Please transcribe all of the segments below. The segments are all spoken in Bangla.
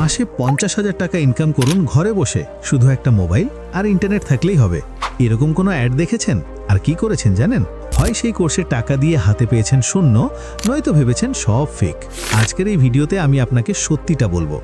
মাসে 50,000 টাকা ইনকাম করুন ঘরে বসে, শুধু একটা মোবাইল আর ইন্টারনেট থাকলেই হবে। এরকম কোনো অ্যাড দেখেছেন? আর কি করেছেন জানেন? হয় সেই কোর্সে টাকা দিয়ে হাতে পেয়েছেন শূন্য, নয়তো ভেবেছেন সব ফেক। আজকের এই ভিডিওতে আমি আপনাকে সত্যিটা বলবো,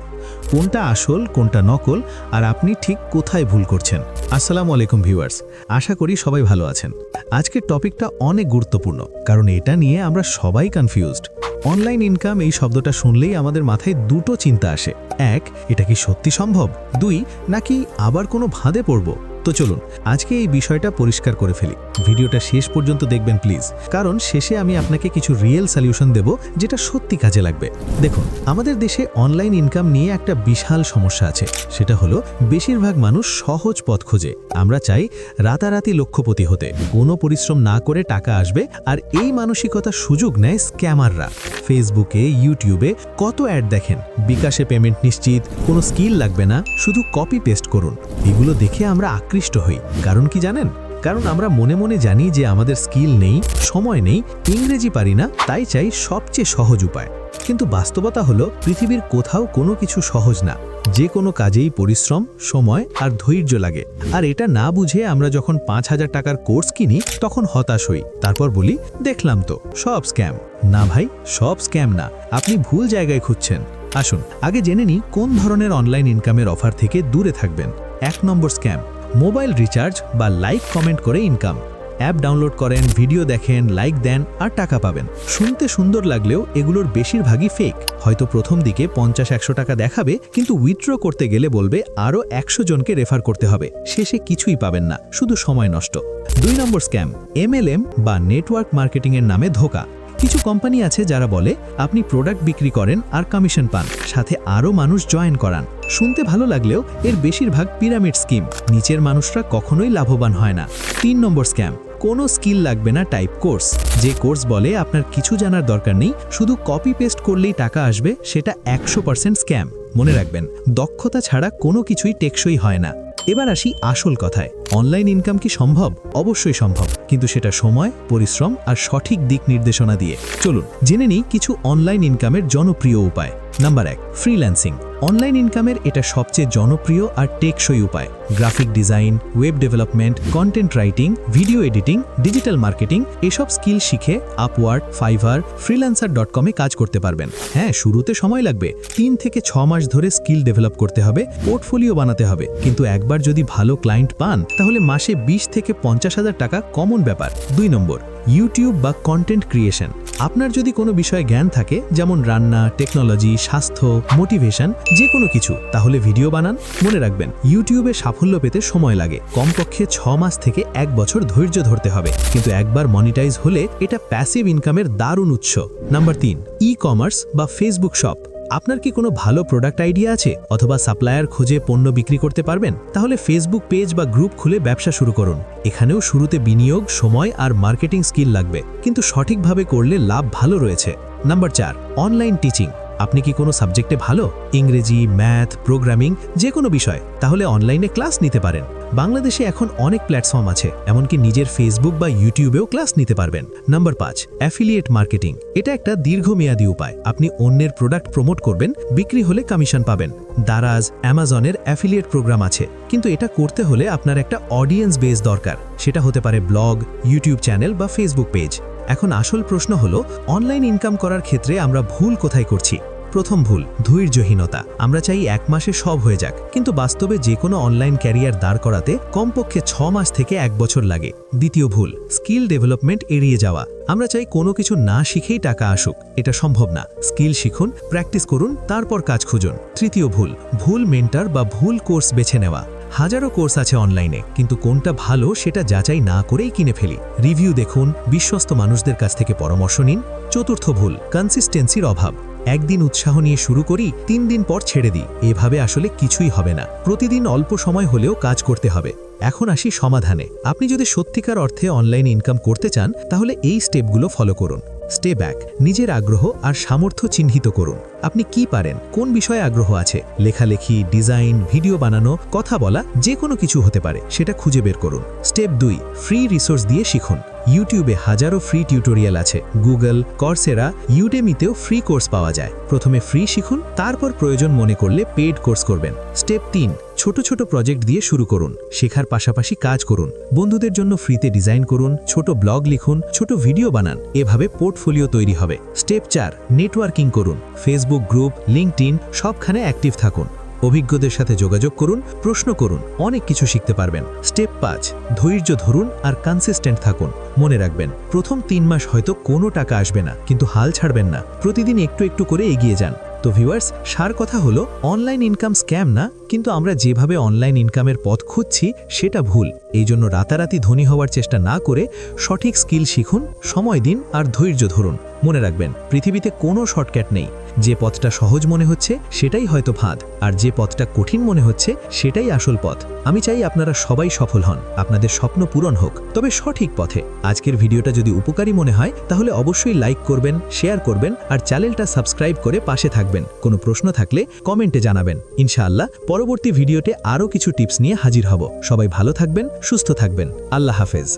কোনটা আসল কোনটা নকল, আর আপনি ঠিক কোথায় ভুল করছেন। আসসালামু আলাইকুম ভিউয়ার্স, আশা করি সবাই ভালো আছেন। আজকের টপিকটা অনেক গুরুত্বপূর্ণ, কারণ এটা নিয়ে আমরা সবাই কনফিউজড। অনলাইন ইনকাম এই শব্দটা শুনলেই আমাদের মাথায় দুটো চিন্তা আসে। এক, এটা কি সত্যি সম্ভব? দুই, নাকি আবার কোনো ফাঁদে পড়ব? তো চলুন আজকে এই বিষয়টা পরিষ্কার করে ফেলি। ভিডিওটা শেষ পর্যন্ত দেখবেন প্লিজ, কারণ শেষে আমি আপনাকে কিছু রিয়েল সলিউশন দেব যেটা সত্যি কাজে লাগবে। দেখুন, আমাদের দেশে অনলাইন ইনকাম নিয়ে একটা বিশাল সমস্যা আছে। সেটা হলো বেশিরভাগ মানুষ সহজ পথ খোঁজে। আমরা চাই রাতারাতি লক্ষপতি হতে, কোনো পরিশ্রম না করে টাকা আসবে, আর এই মানসিকতার সুযোগ নেয় স্ক্যামাররা। ফেসবুকে, ইউটিউবে কত অ্যাড দেখেন, বিকাশে পেমেন্ট নিশ্চিত, কোনো স্কিল লাগবে না, শুধু কপি পেস্ট করুন। এগুলো দেখে আমরা আকৃষ্ট হই। কারণ কি জানেন? কারণ আমরা মনে মনে জানি যে আমাদের স্কিল নেই, সময় নেই, ইংরেজি পারি না, তাই চাই সবচেয়ে সহজ উপায়। কিন্তু বাস্তবতা হলো পৃথিবীর কোথাও কোনো কিছু সহজ না। যে কোনো কাজেই পরিশ্রম, সময় আর ধৈর্য লাগে। আর এটা না বুঝে আমরা যখন 5,000 টাকার কোর্স কিনি তখন হতাশ হই। তারপর বলি, দেখলাম তো সব স্ক্যাম। না ভাই, সব স্ক্যাম না, আপনি ভুল জায়গায় খুঁজছেন। আসুন আগে জেনে নিই কোন ধরনের অনলাইন ইনকামের অফার থেকে দূরে থাকবেন। 1 নম্বর স্ক্যাম, মোবাইল রিচার্জ বা লাইক কমেন্ট করে ইনকাম। অ্যাপ ডাউনলোড করেন, ভিডিও দেখেন, লাইক দেন আর টাকা পাবেন। শুনতে সুন্দর লাগলেও এগুলোর বেশিরভাগই ফেক। হয়তো প্রথম দিকে 50-100 টাকা দেখাবে, কিন্তু উইথড্র করতে গেলে বলবে আরও 100 জনকে রেফার করতে হবে। শেষে কিছুই পাবেন না, শুধু সময় নষ্ট। 2 নম্বর স্ক্যাম, MLM বা নেটওয়ার্ক মার্কেটিংয়ের নামে ধোঁকা। কিছু কোম্পানি আছে যারা বলে আপনি প্রোডাক্ট বিক্রি করেন আর কমিশন পান, সাথে আরও মানুষ জয়েন করান। শুনতে ভালো লাগলেও এর বেশিরভাগ পিরামিড স্কিম। নিচের মানুষরা কখনোই লাভবান হয় না। 3 নম্বর স্ক্যাম, কোনো স্কিল লাগবে না টাইপ কোর্স। যে কোর্স বলে আপনার কিছু জানার দরকার নেই, শুধু কপি পেস্ট করলেই টাকা আসবে, সেটা 100% স্ক্যাম। মনে রাখবেন, দক্ষতা ছাড়া কোনো কিছুই টেকসই হয় না। এবার আসি আসল কথায়। অনলাইন ইনকাম কি সম্ভব? অবশ্যই সম্ভব, কিন্তু সেটা সময়, পরিশ্রম আর সঠিক দিক নির্দেশনা দিয়ে। চলুন জেনে নিই কিছু অনলাইন ইনকামের জনপ্রিয় উপায়। Number 1, freelancing. অনলাইন ইনকামের এটা সবচেয়ে জনপ্রিয় আর টেকসই উপায়। Graphic design, web development, content writing, video editing, digital marketing, এসব স্কিল শিখে আপওয়ার্ক, ফাইভার, freelancer.com কাজ করতে পারবেন। হ্যাঁ, শুরুতে সময় লাগবে, 3 থেকে 6 মাস ধরে স্কিল ডেভেলপ করতে হবে, পোর্টফোলিও বানাতে হবে। কিন্তু একবার যদি ভালো ক্লায়েন্ট পান, তাহলে মাসে 20 থেকে 50,000 টাকা কমন ব্যাপার। 2 নম্বর, ইউটিউব বা কন্টেন্ট ক্রিয়েশন। আপনার যদি কোনো বিষয়ে জ্ঞান থাকে, যেমন রান্না, টেকনোলজি, স্বাস্থ্য, মোটিভেশন, যে কোনো কিছু, তাহলে ভিডিও বানান। মনে রাখবেন, ইউটিউবে সাফল্য পেতে সময় লাগে, কমপক্ষে 6 মাস থেকে 1 বছর ধৈর্য ধরতে হবে। কিন্তু একবার মনিটাইজ হলে এটা প্যাসিভ ইনকামের দারুণ উৎস। নাম্বার 3, ই-কমার্স বা ফেসবুক শপ। আপনার কি কোনো ভালো প্রোডাক্ট আইডিয়া আছে, অথবা সাপ্লায়ার খুঁজে পণ্য বিক্রি করতে পারবেন? তাহলে ফেসবুক পেজ বা গ্রুপ খুলে ব্যবসা শুরু করুন। এখানেও শুরুতে বিনিয়োগ, সময় আর মার্কেটিং স্কিল লাগবে, কিন্তু সঠিকভাবে করলে লাভ ভালো রয়েছে। Number 4, online teaching. আপনি কি কোনো সাবজেক্টে ভালো, ইংরেজি, ম্যাথ, প্রোগ্রামিং, যে কোনো বিষয়, তাহলে অনলাইনে ক্লাস নিতে পারেন। বাংলাদেশে এখন অনেক প্ল্যাটফর্ম আছে, এমনকি নিজের ফেসবুক বা ইউটিউবেও ক্লাস নিতে পারবেন। Number 5, affiliate marketing. এটা একটা দীর্ঘমেয়াদী উপায়। আপনি অন্যের প্রোডাক্ট প্রমোট করবেন, বিক্রি হলে কমিশন পাবেন। দারাজ, অ্যামাজনের অ্যাফিলিয়েট প্রোগ্রাম আছে, কিন্তু এটা করতে হলে আপনার একটা অডিয়েন্স বেস দরকার। সেটা হতে পারে ব্লগ, ইউটিউব চ্যানেল বা ফেসবুক পেজ। এখন আসল প্রশ্ন হলো, অনলাইন ইনকাম করার ক্ষেত্রে আমরা ভুল কোথায় করছি? প্রথম ভুল, ধৈর্যহীনতা। আমরা চাই 1 মাসে সব হয়ে যাক, কিন্তু বাস্তবে যে কোনো অনলাইন ক্যারিয়ার দাঁড় করাতে কমপক্ষে 6 মাস থেকে 1 বছর লাগে। দ্বিতীয় ভুল, স্কিল ডেভেলপমেন্ট এড়িয়ে যাওয়া। আমরা চাই কোনো কিছু না শিখেই টাকা আসুক, এটা সম্ভব না। স্কিল শিখুন, প্র্যাকটিস করুন, তারপর কাজ খুঁজুন। তৃতীয় ভুল, ভুল মেন্টর বা ভুল কোর্স বেছে নেওয়া। হাজারো কোর্স আছে অনলাইনে, কিন্তু কোনটা ভালো সেটা যাচাই না করেই কিনে ফেলি। রিভিউ দেখুন, বিশ্বস্ত মানুষদের কাছ থেকে পরামর্শ নিন। চতুর্থ ভুল, কনসিস্টেন্সির অভাব। একদিন উৎসাহ নিয়ে শুরু করি, 3 দিন পর ছেড়ে দিই। এভাবে আসলে কিছুই হবে না। প্রতিদিন অল্প সময় হলেও কাজ করতে হবে। এখন আসি সমাধানে। আপনি যদি সত্যিকার অর্থে অনলাইন ইনকাম করতে চান, তাহলে এই স্টেপগুলো ফলো করুন। স্টেপ 1, নিজের আগ্রহ আর সামর্থ্য চিহ্নিত করুন। আপনি কি পারেন, কোন বিষয়ে আগ্রহ আছে, লেখালেখি, ডিজাইন, ভিডিও বানানো, কথা বলা, যে কোনো কিছু হতে পারে, সেটা খুঁজে বের করুন। স্টেপ 2, ফ্রি রিসোর্স দিয়ে শিখুন। ইউটিউবে হাজারো ফ্রি টিউটোরিয়াল আছে, গুগল, কর্সেরা, ইউডেমিতেও ফ্রি কোর্স পাওয়া যায়। প্রথমে ফ্রি শিখুন, তারপর প্রয়োজন মনে করলে পেইড কোর্স করবেন। স্টেপ 3, ছোট ছোট প্রজেক্ট দিয়ে শুরু করুন। শেখার পাশাপাশি কাজ করুন। বন্ধুদের জন্য ফ্রিতে ডিজাইন করুন, ছোট ব্লগ লিখুন, ছোট ভিডিও বানান। এভাবে পোর্টফোলিও তৈরি হবে। স্টেপ 4, নেটওয়ার্কিং করুন। ফেসবুক গ্রুপ, লিঙ্কডইন সবখানে অ্যাক্টিভ থাকুন। অভিজ্ঞদের সাথে যোগাযোগ করুন, প্রশ্ন করুন, অনেক কিছু শিখতে পারবেন। স্টেপ 5, ধৈর্য ধরুন আর কনসিস্টেন্ট থাকুন। মনে রাখবেন, প্রথম 3 মাস হয়তো কোনো টাকা আসবে না, কিন্তু হাল ছাড়বেন না। প্রতিদিন একটু একটু করে এগিয়ে যান। তো ভিউয়ার্স, সার কথা হলো, অনলাইন ইনকাম স্ক্যাম না, কিন্তু আমরা যেভাবে অনলাইন ইনকামের পথ খুঁজছি সেটা ভুল। এই জন্য রাতারাতি ধনী হওয়ার চেষ্টা না করে সঠিক স্কিল শিখুন, সময় দিন আর ধৈর্য ধরুন। মনে রাখবেন, পৃথিবীতে কোনো শর্টকাট নেই। যে পথটা সহজ মনে হচ্ছে সেটাই হয়তো ফাঁদ, আর যে পথটা কঠিন মনে হচ্ছে সেটাই আসল পথ। আমি চাই আপনারা সবাই সফল হন, আপনাদের স্বপ্ন পূরণ হোক, তবে সঠিক পথে। আজকের ভিডিওটা যদি উপকারী মনে হয় তাহলে অবশ্যই লাইক করবেন, শেয়ার করবেন আর চ্যানেলটা সাবস্ক্রাইব করে পাশে থাকবেন। কোনো প্রশ্ন থাকলে কমেন্টে জানাবেন। ইনশাআল্লাহ পরবর্তী ভিডিওতে আরও কিছু টিপস নিয়ে হাজির হব। সবাই ভালো থাকবেন, সুস্থ থাকবেন। আল্লাহ হাফেজ।